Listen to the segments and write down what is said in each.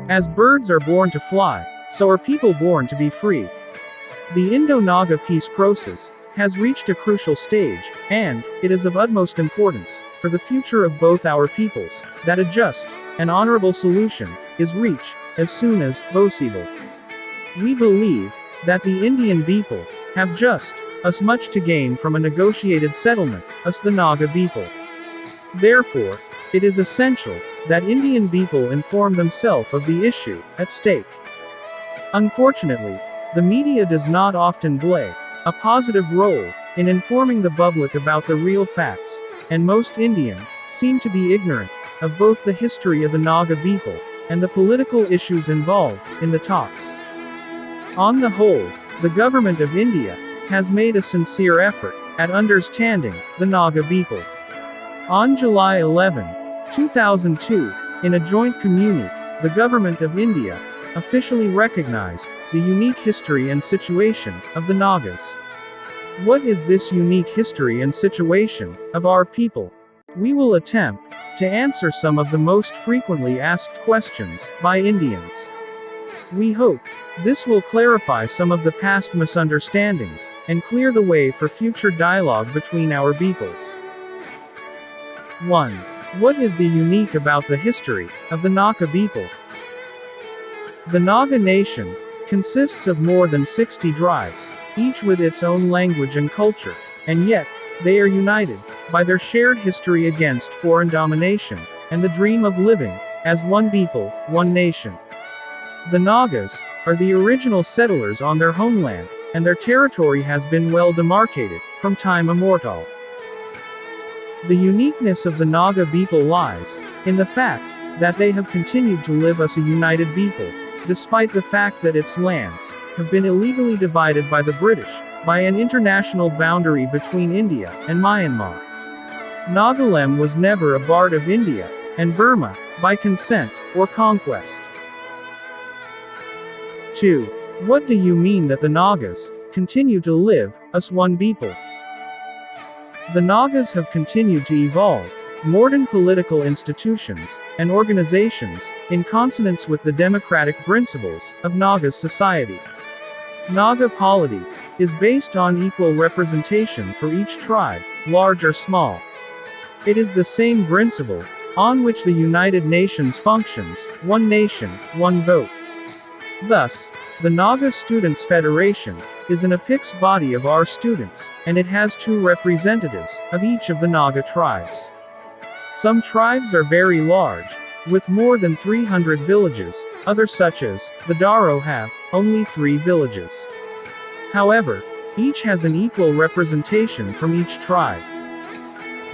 As birds are born to fly, so are people born to be free. The Indo-Naga peace process has reached a crucial stage, and it is of utmost importance for the future of both our peoples that a just and honourable solution is reached as soon as possible. We believe that the Indian people have just as much to gain from a negotiated settlement as the Naga people. Therefore, it is essential that Indian people inform themselves of the issue at stake. Unfortunately, the media does not often play a positive role in informing the public about the real facts, and most Indians seem to be ignorant of both the history of the Naga people and the political issues involved in the talks. On the whole, the government of India has made a sincere effort at understanding the Naga people. On July 11, 2002, in a joint communique, the government of India officially recognized the unique history and situation of the Nagas. What is this unique history and situation of our people? We will attempt to answer some of the most frequently asked questions by Indians. We hope this will clarify some of the past misunderstandings and clear the way for future dialogue between our peoples. 1. What is the unique about the history of the Naga people? The Naga nation consists of more than 60 tribes, each with its own language and culture, and yet, they are united by their shared history against foreign domination, and the dream of living as one people, one nation. The Nagas are the original settlers on their homeland, and their territory has been well demarcated from time immemorial. The uniqueness of the Naga people lies in the fact that they have continued to live as a united people, despite the fact that its lands have been illegally divided by the British by an international boundary between India and Myanmar. Nagaland was never a part of India and Burma by consent or conquest. 2. What do you mean that the Nagas continue to live as one people? The Nagas have continued to evolve modern political institutions and organizations in consonance with the democratic principles of Naga society. Naga polity is based on equal representation for each tribe, large or small. It is the same principle on which the United Nations functions: one nation, one vote. Thus, the Naga Students' Federation is an apex body of our students, and it has 2 representatives of each of the Naga tribes. Some tribes are very large, with more than 300 villages, others such as the Daro have only 3 villages. However, each has an equal representation from each tribe.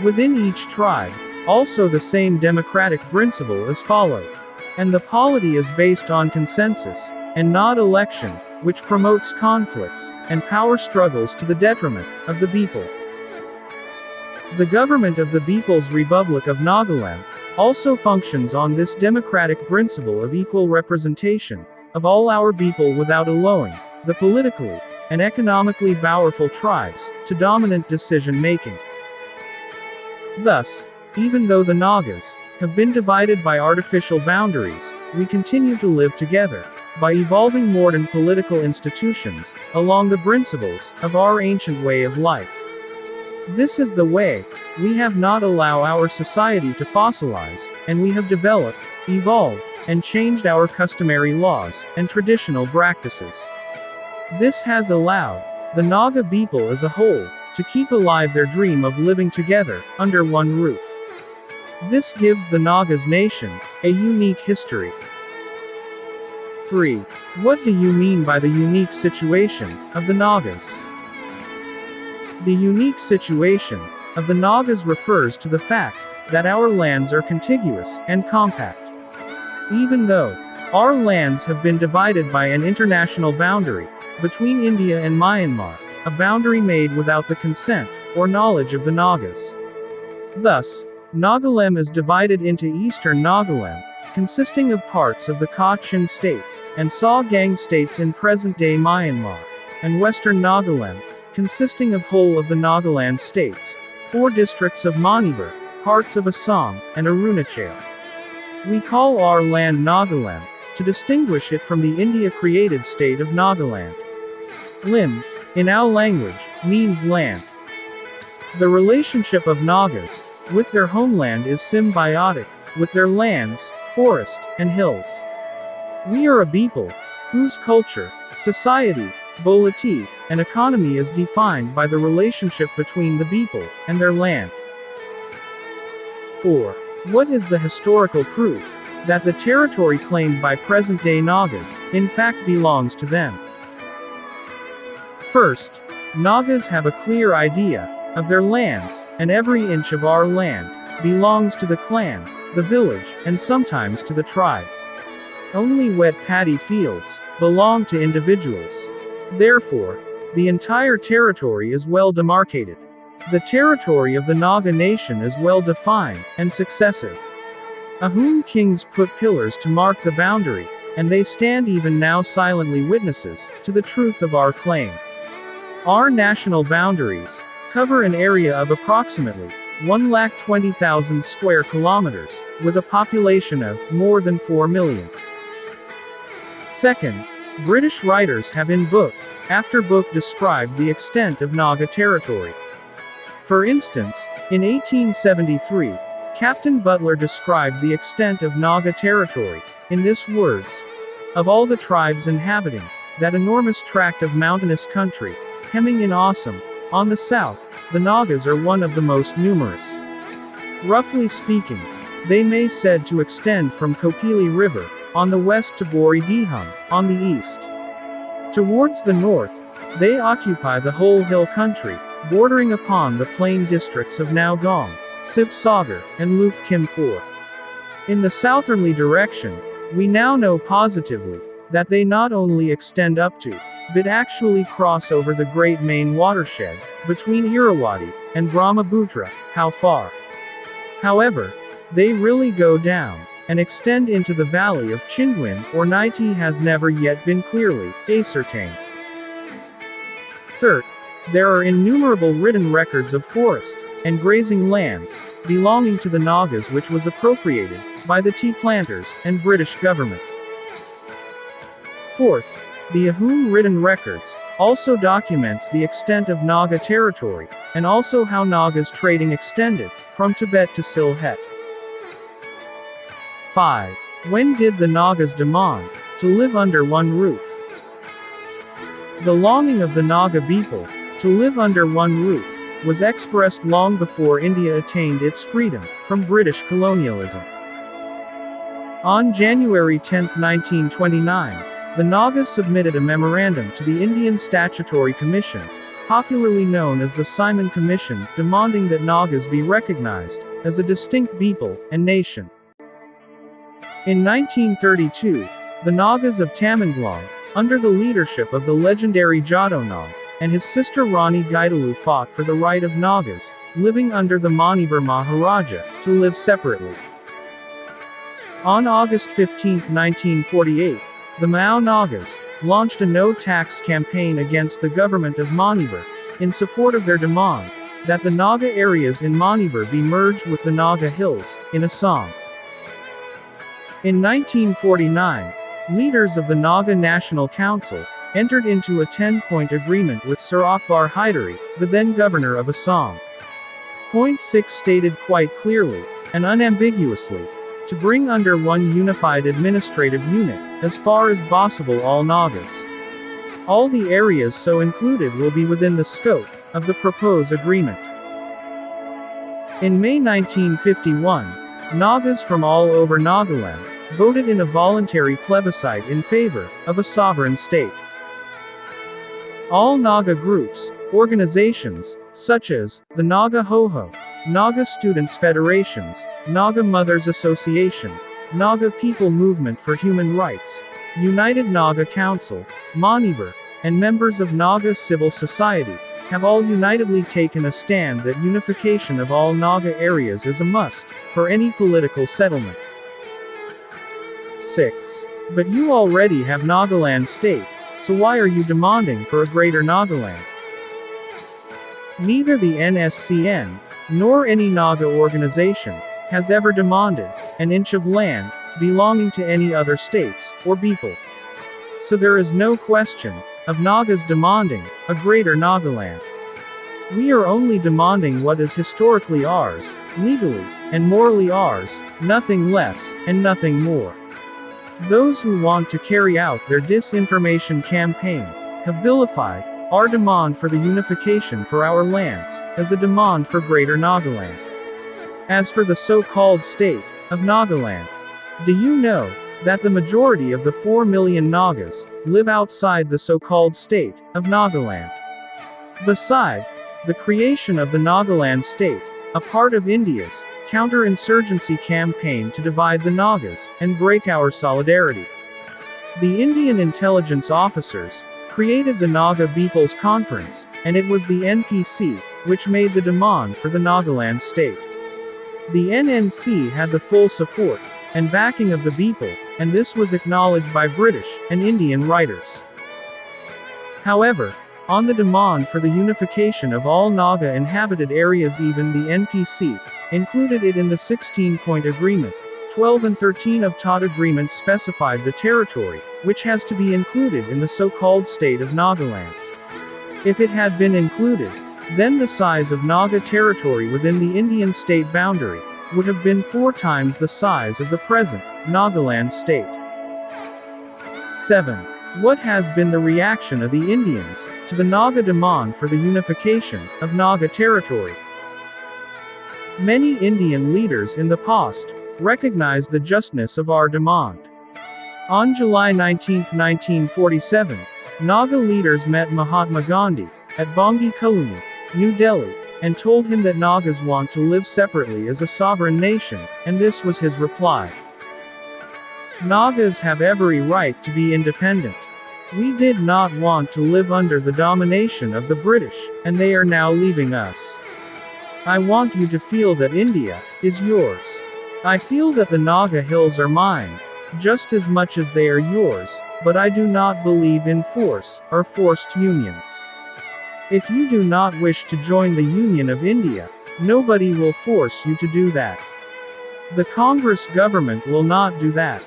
Within each tribe, also the same democratic principle is followed. And the polity is based on consensus, and not election, which promotes conflicts and power struggles to the detriment of the people. The government of the People's Republic of Nagaland also functions on this democratic principle of equal representation of all our people without allowing the politically and economically powerful tribes to dominant decision-making. Thus, even though the Nagas have been divided by artificial boundaries, we continue to live together by evolving modern political institutions along the principles of our ancient way of life. This is the way we have not allowed our society to fossilize, and we have developed, evolved, and changed our customary laws and traditional practices. This has allowed the Naga people as a whole to keep alive their dream of living together under one roof. This gives the Nagas nation a unique history. 3. What do you mean by the unique situation of the Nagas? The unique situation of the Nagas refers to the fact that our lands are contiguous and compact. Even though our lands have been divided by an international boundary between India and Myanmar, a boundary made without the consent or knowledge of the Nagas. Thus, Nagaland is divided into Eastern Nagaland, consisting of parts of the Kachin state, and Sagang states in present-day Myanmar, and Western Nagaland, consisting of whole of the Nagaland states, 4 districts of Manipur, parts of Assam, and Arunachal. We call our land Nagaland, to distinguish it from the India-created state of Nagaland. Lim, in our language, means land. The relationship of Nagas with their homeland is symbiotic with their lands, forest, and hills. We are a people whose culture, society, polity, and economy is defined by the relationship between the people and their land. 4. What is the historical proof that the territory claimed by present-day Nagas, in fact belongs to them? First, Nagas have a clear idea of their lands, and every inch of our land belongs to the clan, the village, and sometimes to the tribe. Only wet paddy fields belong to individuals. Therefore, the entire territory is well demarcated. The territory of the Naga nation is well defined and successive. Ahom kings put pillars to mark the boundary, and they stand even now silently witnesses to the truth of our claim. Our national boundaries cover an area of approximately 120,000 square kilometers, with a population of more than 4 million. Second, British writers have in book after book described the extent of Naga territory. For instance, in 1873, Captain Butler described the extent of Naga territory in this words: "Of all the tribes inhabiting that enormous tract of mountainous country, hemming in Assam, on the south, the Nagas are one of the most numerous. Roughly speaking, they may said to extend from Kopili River, on the west to Bori Dihum, on the east. Towards the north, they occupy the whole hill country, bordering upon the plain districts of Naugam, Sibsagar, and Luke Kimpur. In the southerly direction, we now know positively that they not only extend up to, but actually cross over the great main watershed between Irrawaddy and Brahmaputra. How far, however, they really go down and extend into the valley of Chindwin or Naiti has never yet been clearly ascertained. Third, there are innumerable written records of forest and grazing lands belonging to the Nagas which was appropriated by the tea planters and British government. Fourth, the Ahom written records also documents the extent of Naga territory, and also how Nagas trading extended from Tibet to Sylhet. 5. When did the Nagas demand to live under one roof? The longing of the Naga people to live under one roof was expressed long before India attained its freedom from British colonialism. On January 10, 1929, the Nagas submitted a memorandum to the Indian Statutory Commission, popularly known as the Simon Commission, demanding that Nagas be recognized as a distinct people and nation. In 1932, the Nagas of Tamenglong, under the leadership of the legendary Jadonong, and his sister Rani Gaidalu fought for the right of Nagas, living under the Manipur Maharaja, to live separately. On August 15, 1948, the Mao Nagas launched a no-tax campaign against the government of Manipur, in support of their demand that the Naga areas in Manipur be merged with the Naga Hills, in Assam. In 1949, leaders of the Naga National Council entered into a 10-point agreement with Sir Akbar Hydari, the then governor of Assam. Point 6 stated quite clearly, and unambiguously, to bring under one unified administrative unit, as far as possible all Nagas. All the areas so included will be within the scope of the proposed agreement. In May 1951, Nagas from all over Nagaland voted in a voluntary plebiscite in favor of a sovereign state. All Naga groups, organizations, such as the Naga Hoho, Naga Students Federations, Naga Mothers Association, Naga People Movement for Human Rights, United Naga Council, Manipur, and members of Naga civil society, have all unitedly taken a stand that unification of all Naga areas is a must for any political settlement. 6. But you already have Nagaland state, so why are you demanding for a greater Nagaland? Neither the NSCN, nor any Naga organization, has ever demanded an inch of land belonging to any other states, or people. So there is no question of Nagas demanding a greater Nagaland. We are only demanding what is historically ours, legally, and morally ours, nothing less, and nothing more. Those who want to carry out their disinformation campaign have vilified our demand for the unification for our lands as a demand for greater Nagaland. As for the so-called state of Nagaland, do you know that the majority of the 4 million Nagas live outside the so-called state of Nagaland? Beside the creation of the Nagaland state, a part of India's counter-insurgency campaign to divide the Nagas and break our solidarity. The Indian intelligence officers created the Naga People's Conference, and it was the NPC which made the demand for the Nagaland state. The NNC had the full support and backing of the people, and this was acknowledged by British and Indian writers. However, on the demand for the unification of all Naga inhabited areas, even the NPC included it in the 16-point agreement. 12 and 13 of TOT agreements specified the territory which has to be included in the so-called state of Nagaland. If it had been included, then the size of Naga territory within the Indian state boundary would have been 4 times the size of the present Nagaland state. 7. What has been the reaction of the Indians to the Naga demand for the unification of Naga territory? Many Indian leaders in the past recognized the justness of our demand. On July 19, 1947, Naga leaders met Mahatma Gandhi at Bangi Colony, New Delhi, and told him that Nagas want to live separately as a sovereign nation, and this was his reply. Nagas have every right to be independent. We did not want to live under the domination of the British, and they are now leaving us. I want you to feel that India is yours. I feel that the Naga hills are mine, just as much as they are yours, but I do not believe in force or forced unions. If you do not wish to join the Union of India, nobody will force you to do that. The Congress government will not do that.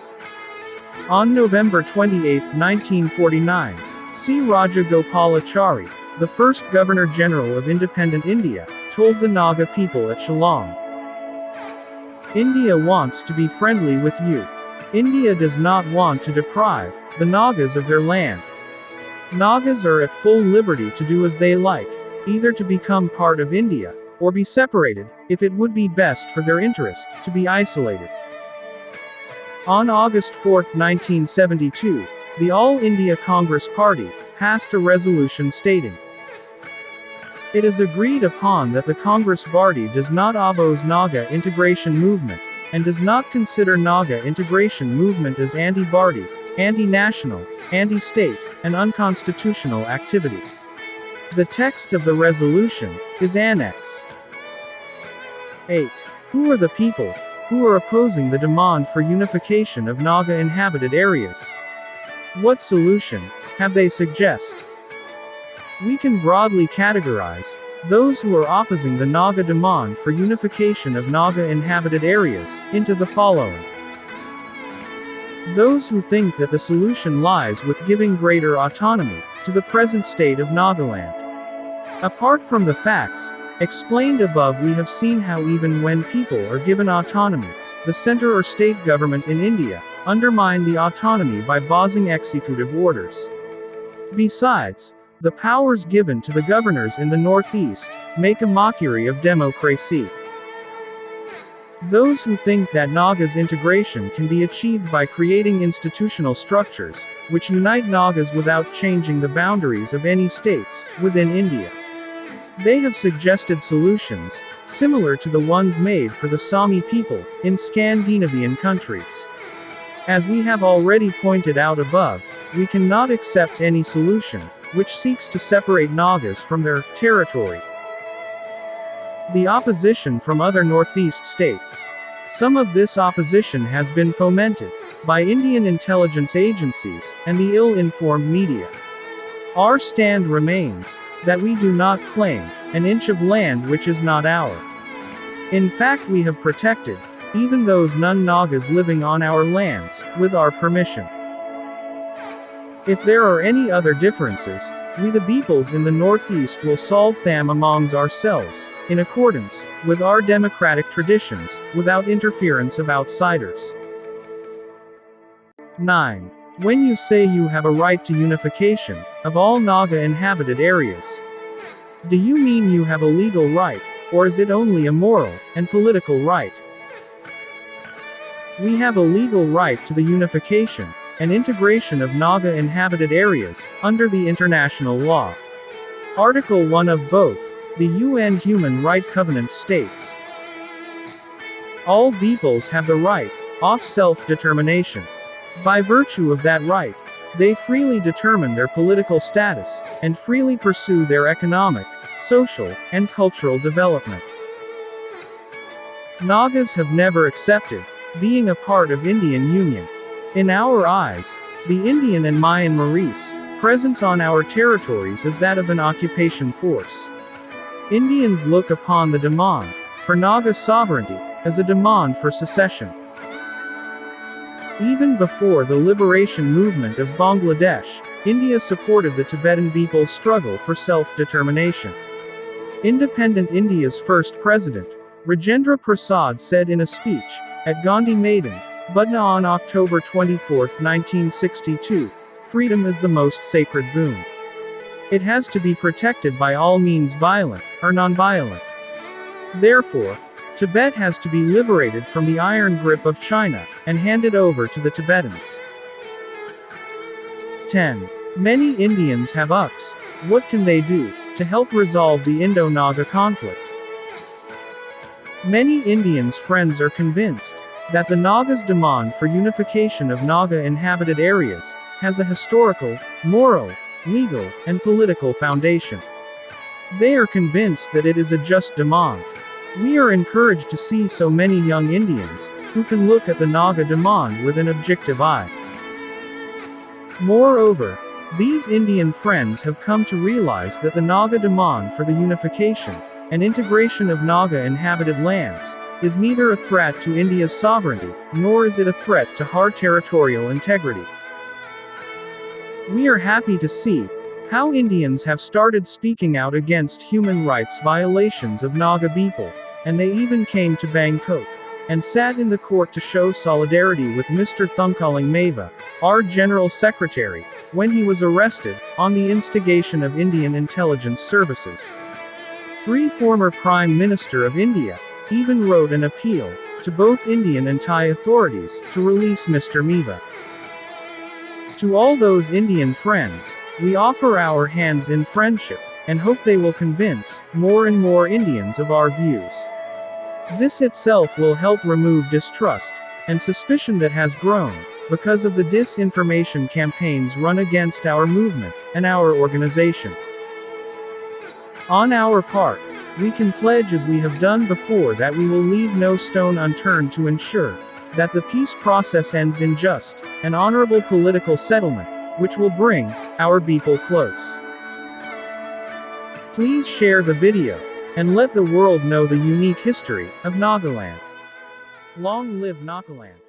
On November 28, 1949, C. Rajagopalachari, the first Governor-General of independent India, told the Naga people at Shillong, "India wants to be friendly with you. India does not want to deprive the Nagas of their land. Nagas are at full liberty to do as they like, either to become part of India, or be separated, if it would be best for their interest to be isolated." On August 4, 1972, the All India Congress Party passed a resolution stating, "It is agreed upon that the Congress Party does not oppose Naga integration movement, and does not consider Naga integration movement as anti-Bharti, anti-national, anti-state, and unconstitutional activity." The text of the resolution is Annex 8. Who are the people who are opposing the demand for unification of Naga inhabited areas? What solution have they suggest? We can broadly categorize those who are opposing the Naga demand for unification of Naga inhabited areas into the following. Those who think that the solution lies with giving greater autonomy to the present state of Nagaland. Apart from the facts explained above, we have seen how even when people are given autonomy, the center or state government in India undermine the autonomy by bossing executive orders. Besides, the powers given to the governors in the northeast make a mockery of democracy. Those who think that Nagas integration can be achieved by creating institutional structures which unite Nagas without changing the boundaries of any states within India. They have suggested solutions similar to the ones made for the Sami people in Scandinavian countries. As we have already pointed out above, we cannot accept any solution which seeks to separate Nagas from their territory. The opposition from other northeast states. Some of this opposition has been fomented by Indian intelligence agencies and the ill-informed media. Our stand remains that we do not claim an inch of land which is not our. In fact, we have protected even those non-Nagas living on our lands, with our permission. If there are any other differences, we the peoples in the Northeast will solve them amongst ourselves, in accordance with our democratic traditions, without interference of outsiders. 9. When you say you have a right to unification of all Naga inhabited areas, do you mean you have a legal right, or is it only a moral and political right? We have a legal right to the unification and integration of Naga inhabited areas under the international law. Article 1 of both the UN Human Rights Covenant states, all peoples have the right of self-determination. By virtue of that right, they freely determine their political status, and freely pursue their economic, social, and cultural development. Nagas have never accepted being a part of Indian Union. In our eyes, the Indian and Myanmarese presence on our territories is that of an occupation force. Indians look upon the demand for Naga sovereignty as a demand for secession. Even before the liberation movement of Bangladesh, India supported the Tibetan people's struggle for self-determination. Independent India's first president, Rajendra Prasad, said in a speech at Gandhi Maidan, Patna on October 24, 1962, freedom is the most sacred boon. It has to be protected by all means, violent or non-violent. Therefore, Tibet has to be liberated from the iron grip of China, and handed over to the Tibetans. 10. Many Indians have UX. What can they do to help resolve the Indo-Naga conflict? Many Indians' friends are convinced that the Nagas' demand for unification of Naga inhabited areas has a historical, moral, legal, and political foundation. They are convinced that it is a just demand. We are encouraged to see so many young Indians who can look at the Naga demand with an objective eye. Moreover, these Indian friends have come to realize that the Naga demand for the unification and integration of Naga inhabited lands is neither a threat to India's sovereignty, nor is it a threat to our territorial integrity. We are happy to see how Indians have started speaking out against human rights violations of Naga people, and they even came to Bangkok and sat in the court to show solidarity with Mr. Thungkaling Maiva, our General Secretary, when he was arrested on the instigation of Indian intelligence services. 3 former Prime Minister of India even wrote an appeal to both Indian and Thai authorities to release Mr. Maiva. To all those Indian friends, we offer our hands in friendship, and hope they will convince more and more Indians of our views. This itself will help remove distrust and suspicion that has grown because of the disinformation campaigns run against our movement and our organization. On our part, we can pledge, as we have done before, that we will leave no stone unturned to ensure that the peace process ends in just and honorable political settlement, which will bring our people close. Please share the video and let the world know the unique history of Nagaland. Long live Nagaland!